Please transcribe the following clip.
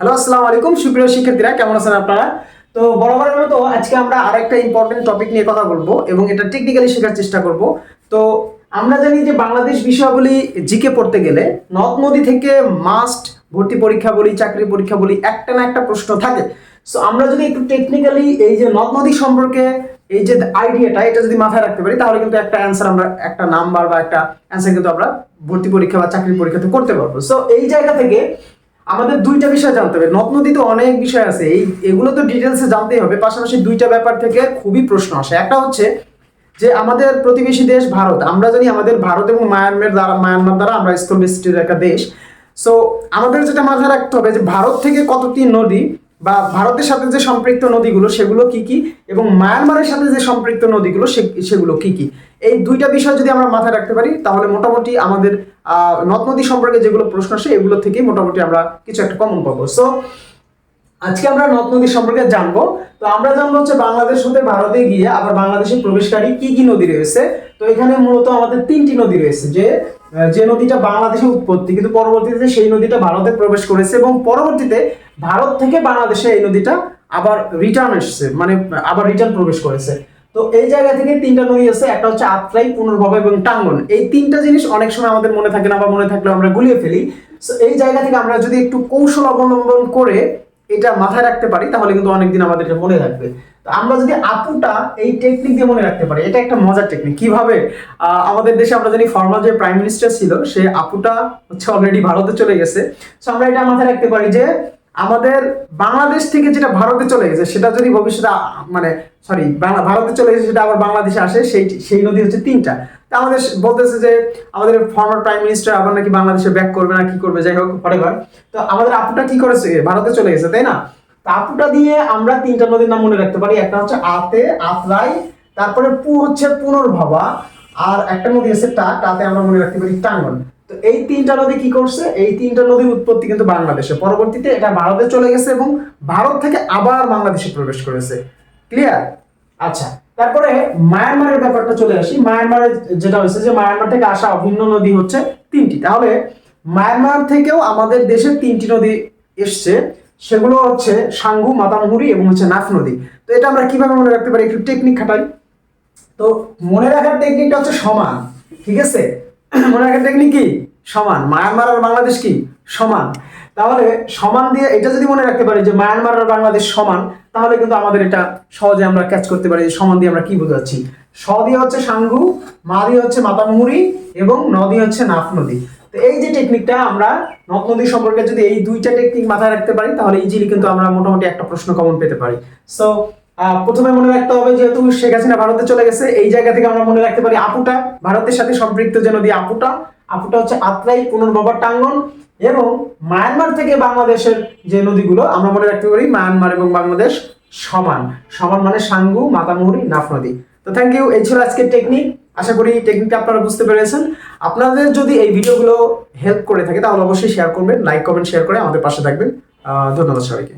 Hello, আসসালামু আলাইকুম সুপ্রিয় শিক্ষার্থীরা, কেমন আছেন আপনারা? তো বরাবরের মতো আজকে আমরা আরেকটা ইম্পর্টেন্ট টপিক নিয়ে কথা বলবো এবং এটা টেকনিক্যালি শেখার চেষ্টা করব। তো আমরা জানি যে বাংলাদেশ বিষয়াবলী জিকে পড়তে গেলে নদ নদী থেকে মাস্ট ভর্তি পরীক্ষা বলি, চাকরি পরীক্ষা বলি, একটা না একটা প্রশ্ন থাকে। সো আমরা যদি একটু টেকনিক্যালি এই যে নদ নদী সম্পর্কে এই যে আইডিয়াটা এটা যদি মাথায় রাখতে পারি, তাহলে কিন্তু একটা অ্যান্সার আমরা একটা নাম্বার বা একটা অ্যান্সার কিন্তু আমরা ভর্তি পরীক্ষা বা চাকরি পরীক্ষাতে করতে পারবো। সো এই জায়গা থেকে আমাদের দুইটা বিষয় জানতে হবে। নদ নদীতে অনেক বিষয় আছে, এগুলো তো ডিটেলসে জানতেই হবে। পাশাপাশি দুইটা ব্যাপার থেকে খুবই প্রশ্ন আসে। একটা হচ্ছে যে আমাদের প্রতিবেশী দেশ ভারত, আমরা জানি আমাদের ভারত এবং মায়ানমার দ্বারা আমরা স্থলবেষ্টিত একটা দেশ। সো আমাদের যেটা মাথায় রাখতে হবে যে ভারত থেকে কতটি নদী বা ভারতের সাথে যে সম্পৃক্ত নদীগুলো সেগুলো কি কি, এবং মায়ানমারের সাথে যে সম্পৃক্ত নদীগুলো সেগুলো কি কি। এই দুইটা বিষয় যদি আমরা মাথায় রাখতে পারি, তাহলে মোটামুটি আমাদের নদ নদী সম্পর্কে যেগুলো প্রশ্ন আসে এগুলো থেকে মোটামুটি আমরা কিছু একটা কমন পাবো। সো আজকে আমরা নদ নদী সম্পর্কে জানবো। তো আমরা জানবো হচ্ছে বাংলাদেশ হতে ভারতে গিয়ে আবার বাংলাদেশে প্রবেশকারী কি কি নদী রয়েছে। তো এখানে মূলত আমাদের তিনটি নদী রয়েছে, যে নদীটা বাংলাদেশে উৎপত্তি, কিন্তু পরবর্তীতে সেই নদীটা ভারতে প্রবেশ করেছে এবং পরবর্তীতে ভারত থেকে বাংলাদেশে এই নদীটা আবার রিটার্ন এসছে, মানে আবার রিটার্ন প্রবেশ করেছে। তো এই জায়গা থেকে তিনটা নদী আছে, একটা হচ্ছে আত্রাই, পুনর্ভবা এবং টাঙ্গন। এই তিনটা জিনিস অনেক সময় আমাদের মনে থাকে না, বা মনে থাকলেও আমরা গুলিয়ে ফেলি। সো এই জায়গা থেকে আমরা যদি একটু কৌশল অবলম্বন করে এটা মাথায় রাখতে পারি, তাহলে কিন্তু অনেকদিন আমাদের এটা মনে থাকবে। তো আমরা যদি আপুটা এই টেকনিক দিয়ে মনে রাখতে পারি, এটা একটা মজার টেকনিক। কিভাবে? আমাদের দেশে আমরা জানি ফর্মাল যে প্রাইম মিনিস্টার ছিল, সে আপুটা হচ্ছে অলরেডি ভারতে চলে গেছে। সো আমরা এটা মাথায় রাখতে পারি যে আমাদের বাংলাদেশ থেকে যেটা ভারতে চলে গেছে সেটা যদি ভবিষ্যতে মানে ভারতে চলে গেছে সেটা আবার বাংলাদেশে আসে, সেই নদী হচ্ছে তিনটা। তা আমাদের বলতেছে যে আমাদের ফর্মার প্রাইম মিনিস্টার আবার নাকি বাংলাদেশে ব্যাক করবে না কি করবে, যাই হোক হোয়াটএভার। তো আমাদের আপুটা কি করেছে, ভারতে চলে গেছে, তাই না? তো আপুটা দিয়ে আমরা তিনটা নদীর নাম মনে রাখতে পারি। একটা হচ্ছে আত্রাই, তারপরে হচ্ছে পুনর্ভবা, আর একটা নদী আছে তাতে আমরা মনে রাখতে পারি টাঙ্গন। তো এই তিনটা নদী কি করছে, এই তিনটা নদীর উৎপত্তি কিন্তু বাংলাদেশে, পরবর্তীতে এটা ভারতে চলে গেছে এবং ভারত থেকে আবার বাংলাদেশে প্রবেশ করেছে। ক্লিয়ার? আচ্ছা, তারপরে মায়ানমারের ব্যাপারটা চলে আসি। মায়ানমারের যেটা হয়েছে যে মায়ানমার থেকে আসা অভিন্ন নদী হচ্ছে তিনটি। তাহলে মায়ানমার থেকেও আমাদের দেশের তিনটি নদী এসছে, সেগুলো হচ্ছে সাঙ্গু, মাতামুহুরি এবং হচ্ছে নাফ নদী। তো এটা আমরা কিভাবে মনে রাখতে পারি, একটু টেকনিক খাটাই। তো মনে রাখার টেকনিকটা হচ্ছে সমান, ঠিক আছে? মনে রাখার টেকনিক কি? সমান। মায়ানমার আর বাংলাদেশ কি সমান? তাহলে সমান দিয়ে এটা যদি মনে রাখতে পারি যে মায়ানমার আর বাংলাদেশ সমান, তাহলে কিন্তু আমাদের এটা সহজে আমরা ক্যাচ করতে পারি যে সমান দিয়ে আমরা কি বোঝাচ্ছি। স দিয়ে হচ্ছে সাঙ্গু, মা দিয়ে হচ্ছে মাতামুহুরি এবং ন দিয়ে হচ্ছে নাফ নদী। তো এই যে টেকনিকটা, আমরা নদ নদী সম্পর্কে যদি এই দুইটা টেকনিক মাথায় রাখতে পারি, তাহলে ইজিলি কিন্তু আমরা মোটামুটি একটা প্রশ্ন কমন পেতে পারি। সো প্রথমে মনে রাখতে হবে যেহেতু শেখ হাসিনা ভারতে চলে গেছে, এই জায়গা থেকে আমরা মনে রাখতে পারি আপুটা ভারতের সাথে সম্পৃক্ত যে নদী আপুটা হচ্ছে আত্রাই, পুনর্ভবা, টাঙ্গন। এবং মায়ানমার থেকে বাংলাদেশের যে নদীগুলো আমরা মনে রাখতে পারি মায়ানমার এবং বাংলাদেশ সমান। সমান মানে সাঙ্গু, মাতামুহুরি, নাফ নদী। তো থ্যাংক ইউ, এই ছিল আজকের টেকনিক। আশা করি টেকনিকটা আপনারা বুঝতে পেরেছেন। আপনাদের যদি এই ভিডিওগুলো হেল্প করে থাকে তাহলে অবশ্যই শেয়ার করবেন, লাইক কমেন্ট শেয়ার করে আমাদের পাশে থাকবেন। ধন্যবাদ সবাইকে।